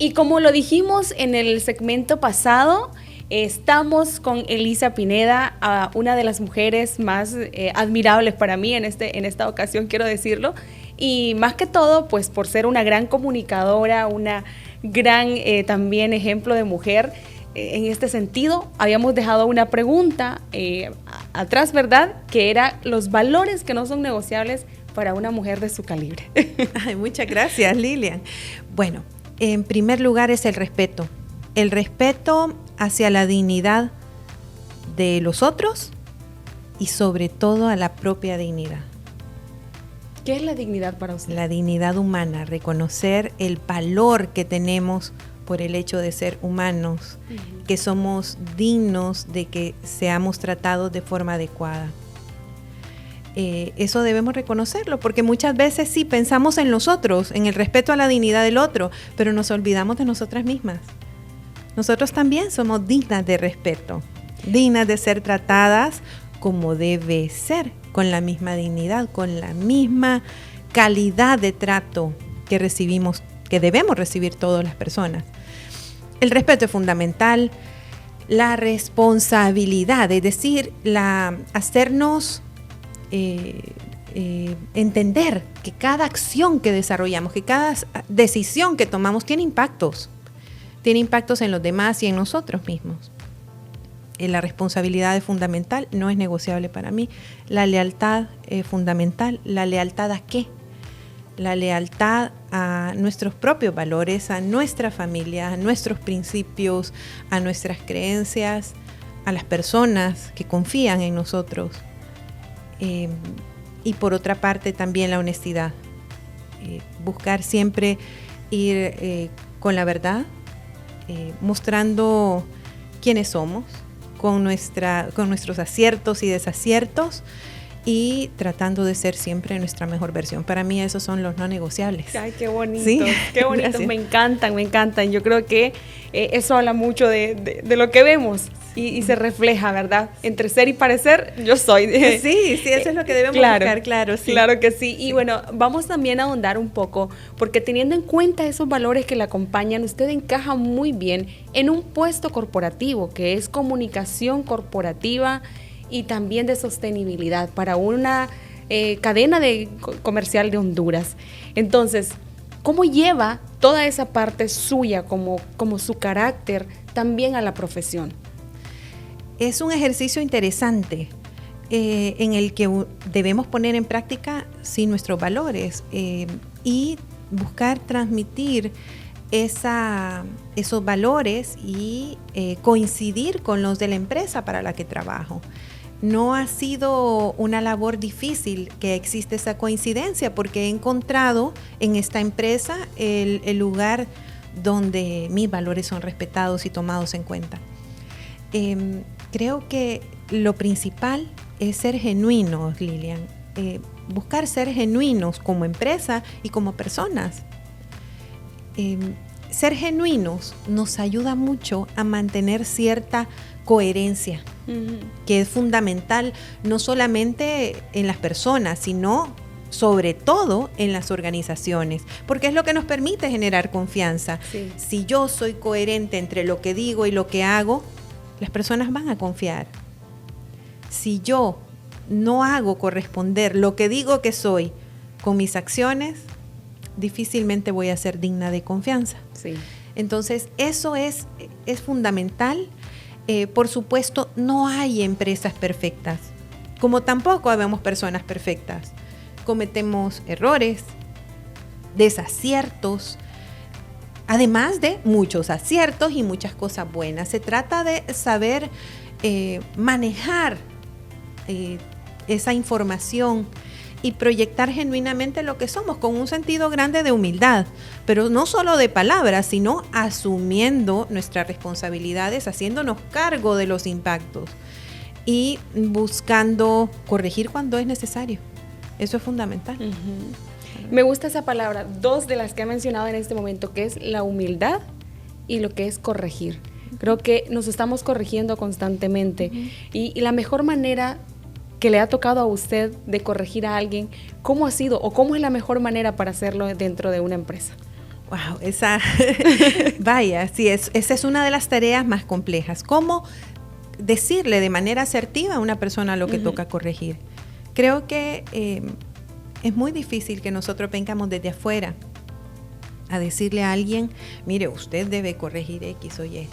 Y como lo dijimos en el segmento pasado, estamos con Elisa Pineda, una de las mujeres más admirables para mí en esta ocasión, quiero decirlo. Y más que todo, pues por ser una gran comunicadora, una gran también ejemplo de mujer. En este sentido, habíamos dejado una pregunta atrás, ¿verdad? Que era los valores que no son negociables para una mujer de su calibre. Ay, muchas gracias, Lilian. Bueno, en primer lugar es el respeto. El respeto hacia la dignidad de los otros y sobre todo a la propia dignidad. ¿Qué es la dignidad para usted? La dignidad humana, reconocer el valor que tenemos por el hecho de ser humanos, que somos dignos de que seamos tratados de forma adecuada. Eso debemos reconocerlo, porque muchas veces sí pensamos en los otros, en el respeto a la dignidad del otro, pero nos olvidamos de nosotras mismas. Nosotros también somos dignas de respeto, dignas de ser tratadas como debe ser, con la misma dignidad, con la misma calidad de trato que recibimos, que debemos recibir todas las personas. El respeto es fundamental, la responsabilidad, es decir, hacernos entender que cada acción que desarrollamos, que cada decisión que tomamos tiene impactos en los demás y en nosotros mismos. La responsabilidad es fundamental, no es negociable para mí. La lealtad es fundamental. ¿La lealtad a qué? La lealtad a nuestros propios valores, a nuestra familia, a nuestros principios, a nuestras creencias, a las personas que confían en nosotros. Y por otra parte también la honestidad. Buscar siempre ir con la verdad, mostrando quiénes somos, con nuestros aciertos y desaciertos, y tratando de ser siempre nuestra mejor versión. Para mí esos son los no negociables. Ay, qué bonito, ¿Sí? Qué bonito. Gracias. Me encantan. Yo creo que eso habla mucho de lo que vemos y se refleja, ¿verdad? Entre ser y parecer, yo soy. Sí, eso es lo que debemos buscar, claro, sí. Claro que sí. Y bueno, vamos también a ahondar un poco, porque teniendo en cuenta esos valores que le acompañan, usted encaja muy bien en un puesto corporativo, que es comunicación corporativa y también de sostenibilidad para una cadena comercial de Honduras. Entonces, ¿cómo lleva toda esa parte suya como su carácter también a la profesión? Es un ejercicio interesante en el que debemos poner en práctica nuestros valores y buscar transmitir esos valores y coincidir con los de la empresa para la que trabajo. No ha sido una labor difícil que existe esa coincidencia, porque he encontrado en esta empresa el lugar donde mis valores son respetados y tomados en cuenta. Creo que lo principal es ser genuinos, Lilian, buscar ser genuinos como empresa y como personas. Ser genuinos nos ayuda mucho a mantener cierta coherencia, que es fundamental no solamente en las personas, sino sobre todo en las organizaciones, porque es lo que nos permite generar confianza. Sí. Si yo soy coherente entre lo que digo y lo que hago, las personas van a confiar. Si yo no hago corresponder lo que digo que soy con mis acciones, difícilmente voy a ser digna de confianza. Sí. Entonces, eso es fundamental. Por supuesto, no hay empresas perfectas, como tampoco habemos personas perfectas. Cometemos errores, desaciertos, además de muchos aciertos y muchas cosas buenas. Se trata de saber manejar esa información y proyectar genuinamente lo que somos, con un sentido grande de humildad, pero no solo de palabras, sino asumiendo nuestras responsabilidades, haciéndonos cargo de los impactos y buscando corregir cuando es necesario. Eso es fundamental. Me gusta esa palabra, dos de las que he mencionado en este momento, que es la humildad y lo que es corregir. Creo que nos estamos corrigiendo constantemente y la mejor manera que le ha tocado a usted de corregir a alguien, ¿cómo ha sido o cómo es la mejor manera para hacerlo dentro de una empresa? Wow, vaya, sí, esa es una de las tareas más complejas. ¿Cómo decirle de manera asertiva a una persona lo que toca corregir? Creo que es muy difícil que nosotros vengamos desde afuera a decirle a alguien, mire, usted debe corregir X o Y.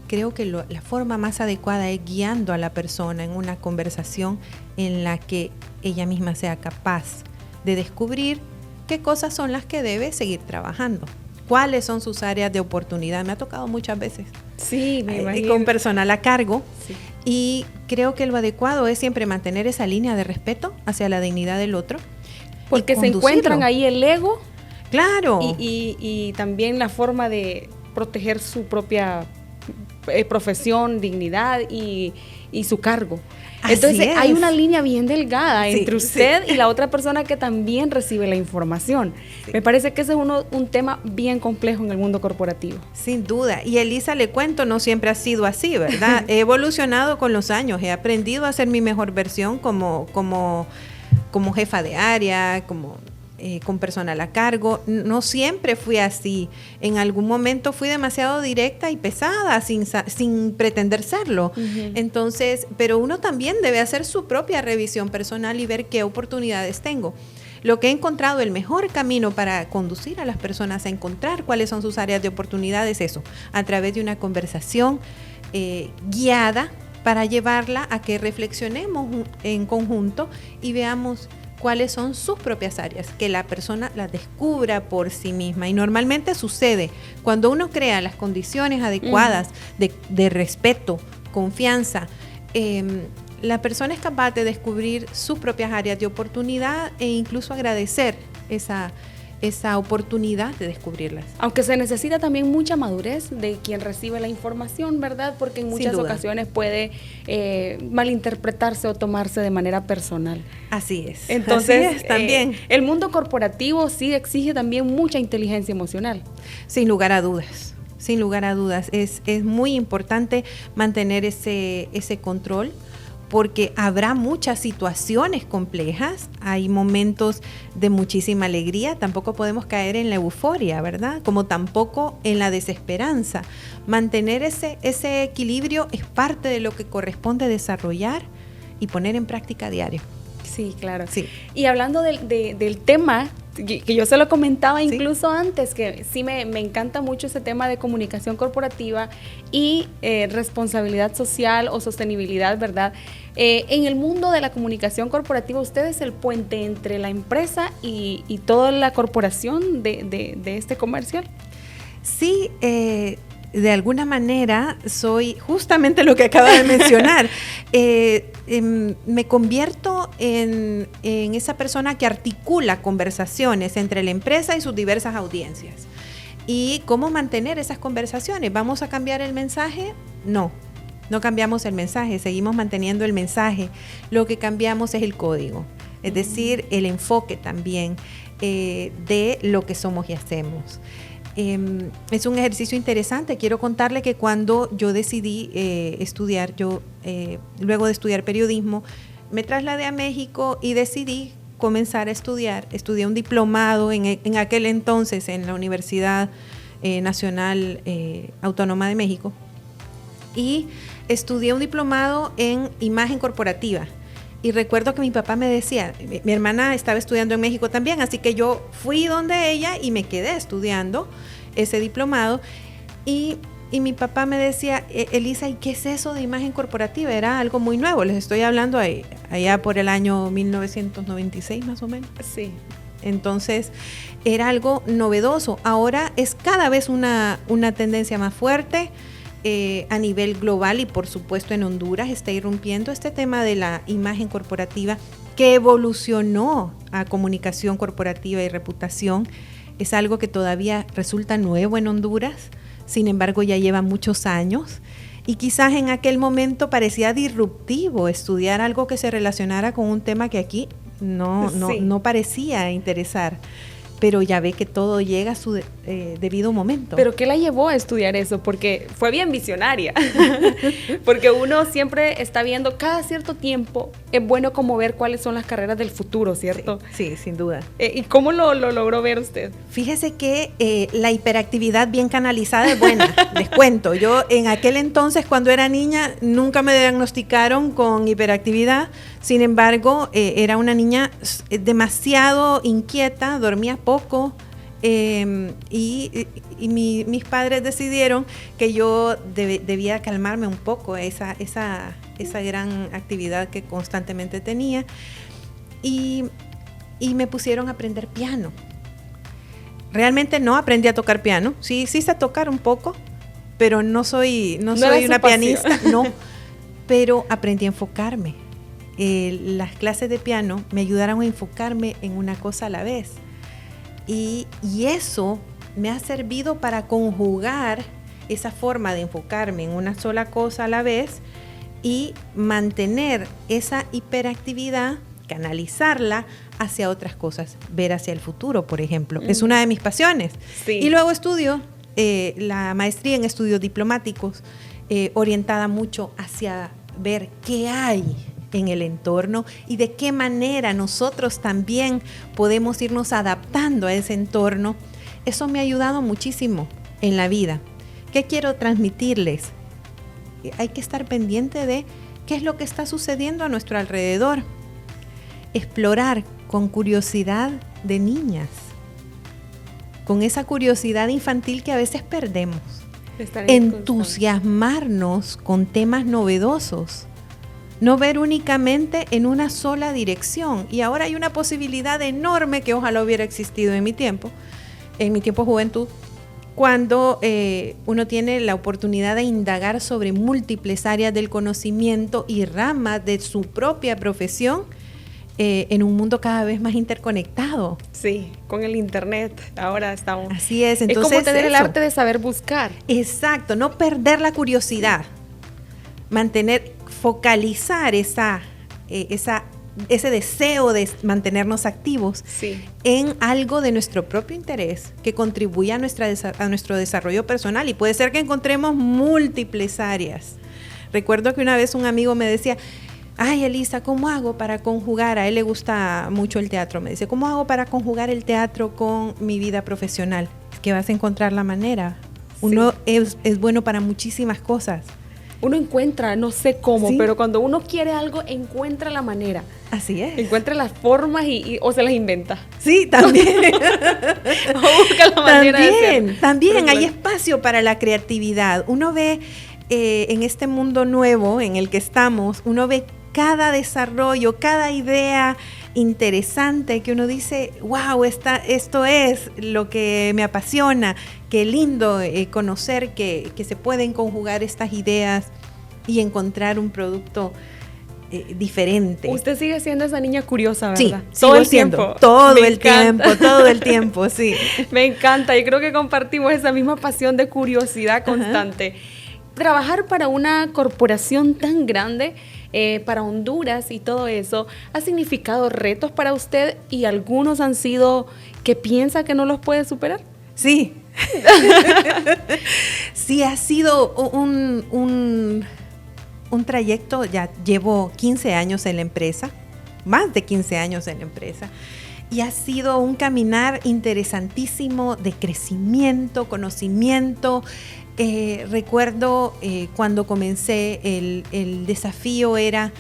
Creo que la forma más adecuada es guiando a la persona en una conversación en la que ella misma sea capaz de descubrir qué cosas son las que debe seguir trabajando, cuáles son sus áreas de oportunidad. Me ha tocado muchas veces. Sí, me imagino. Con personal a cargo. Sí. Y creo que lo adecuado es siempre mantener esa línea de respeto hacia la dignidad del otro. Porque se encuentran ahí el ego. Claro. Y también la forma de proteger su propia profesión, dignidad y su cargo. Entonces hay una línea bien delgada entre usted y la otra persona que también recibe la información. Sí. Me parece que ese es un tema bien complejo en el mundo corporativo. Sin duda. Y Elisa, le cuento, no siempre ha sido así, ¿verdad? He evolucionado con los años, he aprendido a ser mi mejor versión como jefa de área, con personal a cargo. No siempre fui así. En algún momento fui demasiado directa y pesada sin pretender serlo. Uh-huh. Entonces, pero uno también debe hacer su propia revisión personal y ver qué oportunidades tengo. Lo que he encontrado, el mejor camino para conducir a las personas a encontrar cuáles son sus áreas de oportunidad es eso, a través de una conversación guiada para llevarla a que reflexionemos en conjunto y veamos cuáles son sus propias áreas, que la persona las descubra por sí misma. Y normalmente sucede cuando uno crea las condiciones adecuadas de respeto, confianza, la persona es capaz de descubrir sus propias áreas de oportunidad e incluso agradecer esa oportunidad de descubrirlas. Aunque se necesita también mucha madurez de quien recibe la información, ¿verdad? Porque en muchas ocasiones puede malinterpretarse o tomarse de manera personal. Así es. Entonces, así es, también. El mundo corporativo sí exige también mucha inteligencia emocional. Sin lugar a dudas. Sin lugar a dudas. Es muy importante mantener ese control, porque habrá muchas situaciones complejas, hay momentos de muchísima alegría, tampoco podemos caer en la euforia, ¿verdad? Como tampoco en la desesperanza. Mantener ese equilibrio es parte de lo que corresponde desarrollar y poner en práctica a diario. Sí, claro. Sí. Y hablando del tema, que yo se lo comentaba incluso antes, que sí me encanta mucho ese tema de comunicación corporativa y responsabilidad social o sostenibilidad, ¿verdad? En el mundo de la comunicación corporativa, usted es el puente entre la empresa y toda la corporación de este comercial. Sí, de alguna manera soy justamente lo que acaba de mencionar. Me convierto en esa persona que articula conversaciones entre la empresa y sus diversas audiencias. ¿Y cómo mantener esas conversaciones? ¿Vamos a cambiar el mensaje? No cambiamos el mensaje, seguimos manteniendo el mensaje. Lo que cambiamos es el código, es decir, el enfoque también de lo que somos y hacemos. Es un ejercicio interesante. Quiero contarle que cuando yo decidí estudiar, luego de estudiar periodismo, me trasladé a México y decidí comenzar a estudiar. Estudié un diplomado en aquel entonces en la Universidad Nacional Autónoma de México y estudié un diplomado en imagen corporativa. Y recuerdo que mi papá me decía, mi hermana estaba estudiando en México también, así que yo fui donde ella y me quedé estudiando ese diplomado. Y mi papá me decía, Elisa, ¿y qué es eso de imagen corporativa? Era algo muy nuevo, les estoy hablando allá por el año 1996 más o menos. Sí. Entonces era algo novedoso. Ahora es cada vez una tendencia más fuerte. A nivel global y por supuesto en Honduras está irrumpiendo este tema de la imagen corporativa que evolucionó a comunicación corporativa y reputación. Es algo que todavía resulta nuevo en Honduras, sin embargo ya lleva muchos años y quizás en aquel momento parecía disruptivo estudiar algo que se relacionara con un tema que aquí no parecía interesar. pero ya ve que todo llega a su debido momento. ¿Pero qué la llevó a estudiar eso? Porque fue bien visionaria. Porque uno siempre está viendo, cada cierto tiempo, es bueno como ver cuáles son las carreras del futuro, ¿cierto? Sí, sin duda. ¿Y cómo lo logró ver usted? Fíjese que la hiperactividad bien canalizada es buena, les cuento. Yo en aquel entonces, cuando era niña, nunca me diagnosticaron con hiperactividad. Sin embargo, era una niña demasiado inquieta, dormía poco, y mis padres decidieron que yo debía calmarme un poco esa gran actividad que constantemente tenía, y me pusieron a aprender piano. Realmente no aprendí a tocar piano, sí sé tocar un poco, pero no soy una pianista, no, pero aprendí a enfocarme. Las clases de piano me ayudaron a enfocarme en una cosa a la vez. Y eso me ha servido para conjugar esa forma de enfocarme en una sola cosa a la vez y mantener esa hiperactividad, canalizarla hacia otras cosas, ver hacia el futuro, por ejemplo. Es una de mis pasiones. Sí. Y luego estudio la maestría en estudios diplomáticos, orientada mucho hacia ver qué hay en el entorno y de qué manera nosotros también podemos irnos adaptando a ese entorno. Eso me ha ayudado muchísimo en la vida. ¿Qué quiero transmitirles? Hay que estar pendiente de qué es lo que está sucediendo a nuestro alrededor. Explorar con curiosidad de niñas, con esa curiosidad infantil que a veces perdemos. Entusiasmarnos con temas novedosos. No ver únicamente en una sola dirección. Y ahora hay una posibilidad enorme que ojalá hubiera existido en mi tiempo juventud, cuando uno tiene la oportunidad de indagar sobre múltiples áreas del conocimiento y ramas de su propia profesión en un mundo cada vez más interconectado. Sí, con el internet ahora estamos. Así es. Entonces, es como tener el arte de saber buscar. Exacto, no perder la curiosidad. Focalizar ese deseo de mantenernos activos en algo de nuestro propio interés que contribuya a nuestro desarrollo personal, y puede ser que encontremos múltiples áreas. Recuerdo que una vez un amigo me decía: ay, Elisa, ¿cómo hago para conjugar? A él le gusta mucho el teatro. Me dice: ¿cómo hago para conjugar el teatro con mi vida profesional? Es que vas a encontrar la manera. Uno es bueno para muchísimas cosas. Uno encuentra, no sé cómo, pero cuando uno quiere algo, encuentra la manera. Así es. Encuentra las formas o se las inventa. Sí, también. O busca la manera de hacer. También hay espacio para la creatividad. Uno ve en este mundo nuevo en el que estamos, uno ve cada desarrollo, cada idea interesante que uno dice: wow, esto es lo que me apasiona. Qué lindo conocer que se pueden conjugar estas ideas y encontrar un producto diferente. Usted sigue siendo esa niña curiosa, ¿verdad? Sí, todo el tiempo. Todo el tiempo, sí. Me encanta, yo creo que compartimos esa misma pasión de curiosidad constante. Trabajar para una corporación tan grande, para Honduras y todo eso, ¿ha significado retos para usted y algunos han sido que piensa que no los puede superar? Sí. Sí, ha sido un trayecto. Ya llevo 15 años en la empresa, más de 15 años en la empresa, y ha sido un caminar interesantísimo de crecimiento, conocimiento. Recuerdo cuando comencé, el desafío era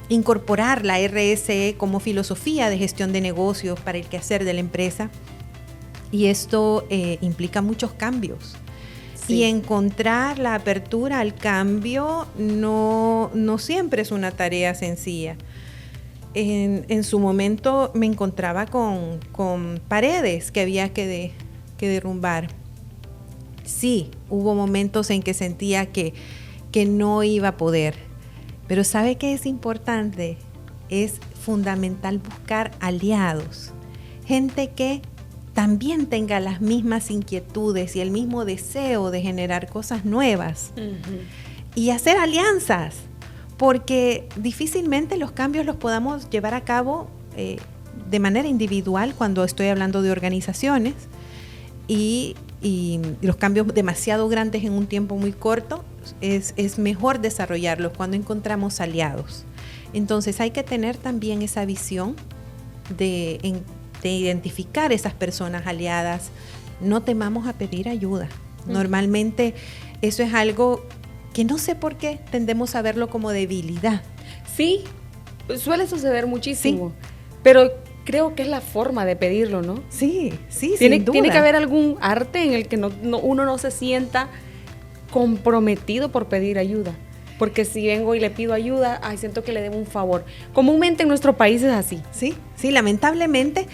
incorporar la RSE como filosofía de gestión de negocios para el quehacer de la empresa. Y esto implica muchos cambios. Sí. Y encontrar la apertura al cambio no siempre es una tarea sencilla. En su momento me encontraba con paredes que había que derrumbar. Sí, hubo momentos en que sentía que no iba a poder. Pero ¿sabe qué es importante? Es fundamental buscar aliados. Gente que también tenga las mismas inquietudes y el mismo deseo de generar cosas nuevas. Uh-huh. Y hacer alianzas, porque difícilmente los cambios los podamos llevar a cabo de manera individual cuando estoy hablando de organizaciones y los cambios demasiado grandes en un tiempo muy corto, es mejor desarrollarlos cuando encontramos aliados. Entonces hay que tener también esa visión de identificar esas personas aliadas. No temamos a pedir ayuda. Normalmente eso es algo que no sé por qué tendemos a verlo como debilidad. Sí, suele suceder muchísimo, pero creo que es la forma de pedirlo, ¿no? Sí, sin duda. Tiene que haber algún arte en el que uno no se sienta comprometido por pedir ayuda. Porque si vengo y le pido ayuda, siento que le debo un favor. Comúnmente en nuestro país es así. Sí, lamentablemente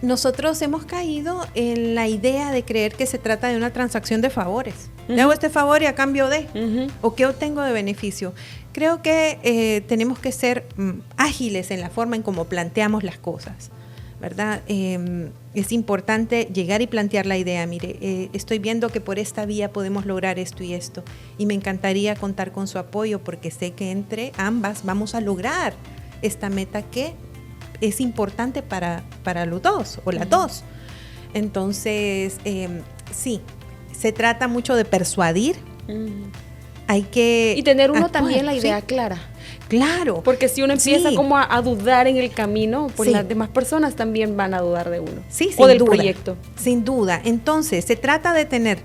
nosotros hemos caído en la idea de creer que se trata de una transacción de favores. Le hago este favor y a cambio de, o qué obtengo de beneficio. Creo que tenemos que ser ágiles en la forma en cómo planteamos las cosas, ¿verdad? Es importante llegar y plantear la idea. Mire, estoy viendo que por esta vía podemos lograr esto y esto, y me encantaría contar con su apoyo porque sé que entre ambas vamos a lograr esta meta que es importante para los dos o las dos. Entonces, sí, se trata mucho de persuadir. Hay que... Y tener uno también la idea clara. Claro. Porque si uno empieza como a dudar en el camino, pues las demás personas también van a dudar de uno. Sí, o del proyecto. Sin duda. Entonces, se trata de tener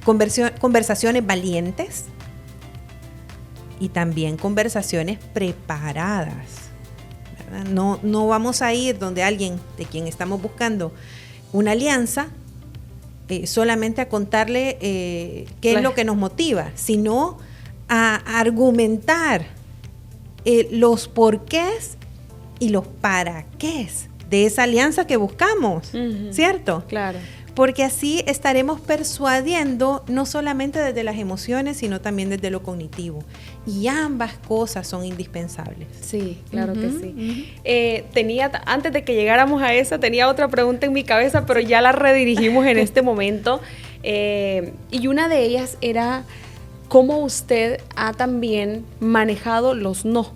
conversaciones valientes y también conversaciones preparadas. No vamos a ir donde alguien de quien estamos buscando una alianza solamente a contarle qué es lo que nos motiva, sino a argumentar los porqués y los para qué de esa alianza que buscamos, ¿cierto? Claro. Porque así estaremos persuadiendo no solamente desde las emociones, sino también desde lo cognitivo. Y ambas cosas son indispensables. Sí, claro que sí. Antes de que llegáramos a esa, tenía otra pregunta en mi cabeza, pero ya la redirigimos en este momento. Y una de ellas era, ¿cómo usted ha también manejado los no?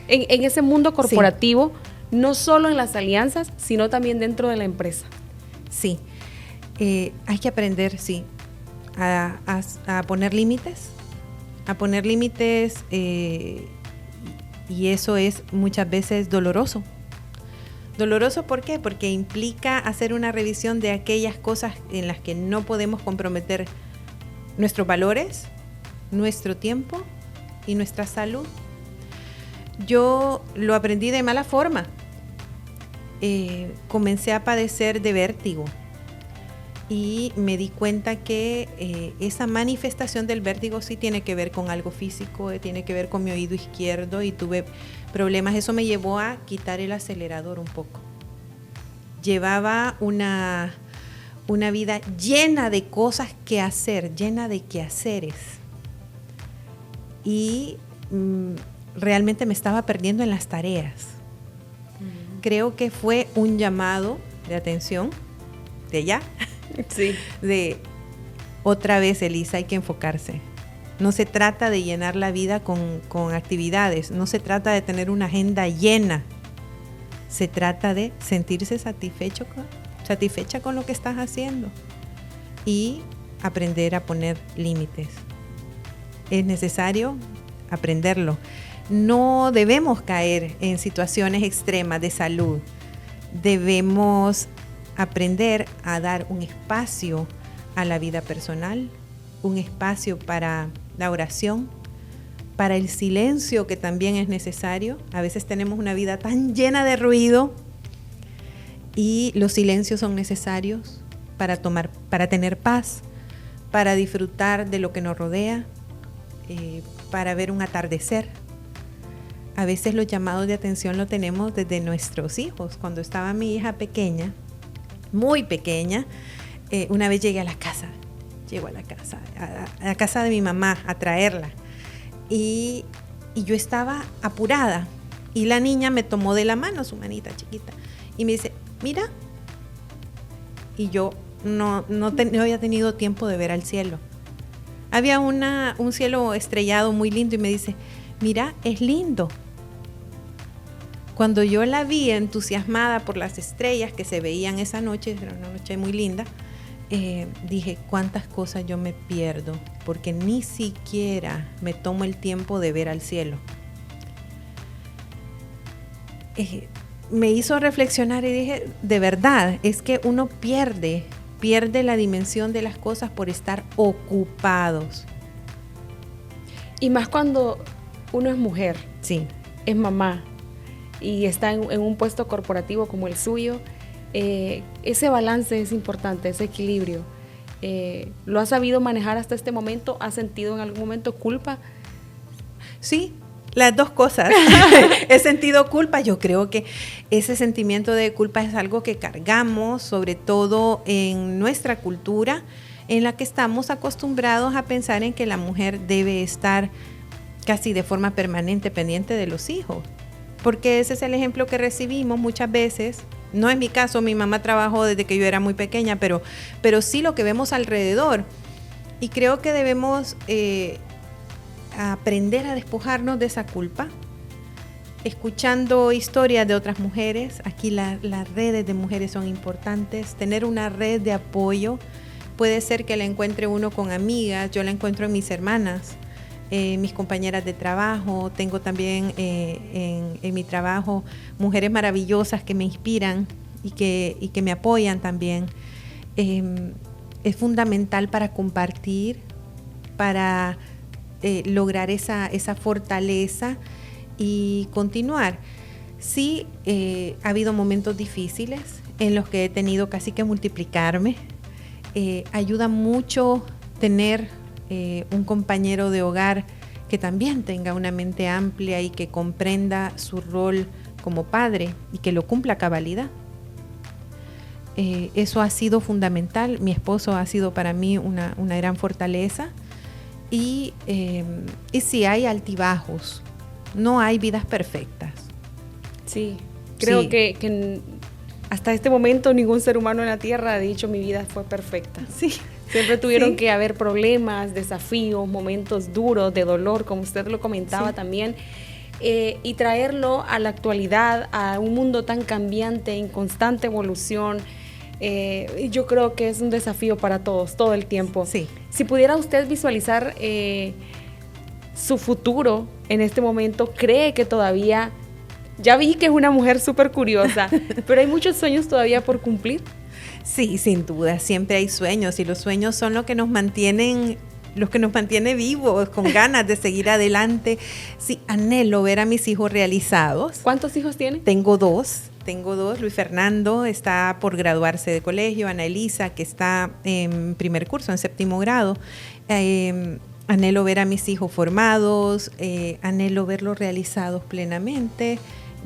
En ese mundo corporativo, no solo en las alianzas, sino también dentro de la empresa. Sí, hay que aprender, a poner límites, y eso es muchas veces doloroso. ¿Doloroso por qué? Porque implica hacer una revisión de aquellas cosas en las que no podemos comprometer nuestros valores, nuestro tiempo y nuestra salud. Yo lo aprendí de mala forma. Comencé a padecer de vértigo y me di cuenta que esa manifestación del vértigo sí tiene que ver con algo físico, tiene que ver con mi oído izquierdo, y tuve problemas. Eso me llevó a quitar el acelerador un poco. Llevaba una vida llena de cosas que hacer, llena de quehaceres, y realmente me estaba perdiendo en las tareas. Creo que fue un llamado de atención de ella. Sí. De otra vez, Elisa, hay que enfocarse. No se trata de llenar la vida con actividades, no se trata de tener una agenda llena. Se trata de sentirse satisfecha con lo que estás haciendo y aprender a poner límites. Es necesario aprenderlo. No debemos caer en situaciones extremas de salud. Debemos aprender a dar un espacio a la vida personal, un espacio para la oración, para el silencio, que también es necesario. A veces tenemos una vida tan llena de ruido y los silencios son necesarios para tener paz, para disfrutar de lo que nos rodea, para ver un atardecer. A veces los llamados de atención lo tenemos desde nuestros hijos. Cuando estaba mi hija pequeña, muy pequeña, una vez llego a la casa de mi mamá a traerla, y yo estaba apurada, y la niña me tomó de la mano, su manita chiquita, y me dice, mira, y yo no había tenido tiempo de ver al cielo. Había un cielo estrellado muy lindo, y me dice, mira, es lindo. Cuando yo la vi entusiasmada por las estrellas que se veían esa noche, era una noche muy linda, dije, cuántas cosas yo me pierdo, porque ni siquiera me tomo el tiempo de ver al cielo. Me hizo reflexionar y dije, de verdad, es que uno pierde la dimensión de las cosas por estar ocupados. Y más cuando uno es mujer, sí, es mamá y está en un puesto corporativo como el suyo, ese balance es importante, ese equilibrio. ¿Lo has sabido manejar hasta este momento? ¿Has sentido en algún momento culpa? Sí, las dos cosas. He sentido culpa. Yo creo que ese sentimiento de culpa es algo que cargamos, sobre todo en nuestra cultura, en la que estamos acostumbrados a pensar en que la mujer debe estar casi de forma permanente pendiente de los hijos. Porque ese es el ejemplo que recibimos muchas veces. No es mi caso, mi mamá trabajó desde que yo era muy pequeña, pero sí lo que vemos alrededor. Y creo que debemos aprender a despojarnos de esa culpa, escuchando historias de otras mujeres. Aquí las redes de mujeres son importantes. Tener una red de apoyo. Puede ser que la encuentre uno con amigas, yo la encuentro en mis hermanas. Mis compañeras de trabajo, tengo también en mi trabajo mujeres maravillosas que me inspiran y que me apoyan también. Es fundamental para compartir, para lograr esa fortaleza y continuar. Sí, ha habido momentos difíciles en los que he tenido casi que multiplicarme. Ayuda mucho tener un compañero de hogar que también tenga una mente amplia y que comprenda su rol como padre y que lo cumpla a cabalidad. Eso ha sido fundamental. Mi esposo ha sido para mí una gran fortaleza y sí hay altibajos, no hay vidas perfectas. Sí, creo que hasta este momento ningún ser humano en la tierra ha dicho mi vida fue perfecta. Sí. Siempre tuvieron que haber problemas, desafíos, momentos duros de dolor, como usted lo comentaba también, y traerlo a la actualidad, a un mundo tan cambiante, en constante evolución. Yo creo que es un desafío para todos, todo el tiempo. Sí. Si pudiera usted visualizar su futuro en este momento, ¿cree que todavía, ya vi que es una mujer súper curiosa, pero hay muchos sueños todavía por cumplir? Sí, sin duda, siempre hay sueños y los sueños son lo que nos mantiene vivos, con ganas de seguir adelante. Sí, anhelo ver a mis hijos realizados. ¿Cuántos hijos tiene? Tengo dos. Luis Fernando está por graduarse de colegio, Ana Elisa, que está en primer curso, en 7º grado. Anhelo ver a mis hijos formados, anhelo verlos realizados plenamente,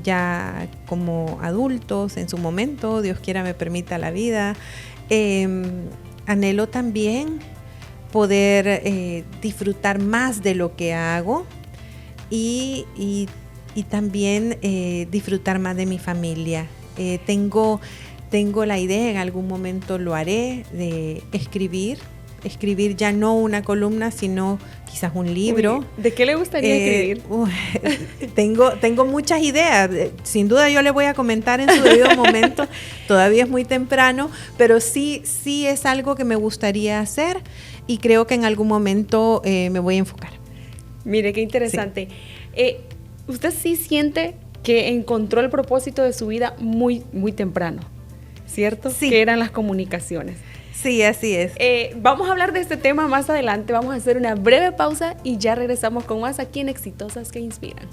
ya como adultos en su momento, Dios quiera me permita la vida. Anhelo también poder disfrutar más de lo que hago y también disfrutar más de mi familia. Tengo la idea, en algún momento lo haré, de escribir ya no una columna, sino quizás un libro. ¿De qué le gustaría escribir? Tengo muchas ideas. Sin duda yo le voy a comentar en su debido momento. Todavía es muy temprano, pero sí es algo que me gustaría hacer y creo que en algún momento me voy a enfocar. Mire, qué interesante. Sí. ¿Usted sí siente que encontró el propósito de su vida muy, muy temprano? ¿Cierto? Sí. Que eran las comunicaciones. Sí, así es. Vamos a hablar de este tema más adelante. Vamos a hacer una breve pausa y ya regresamos con más aquí en Exitosas que Inspiran.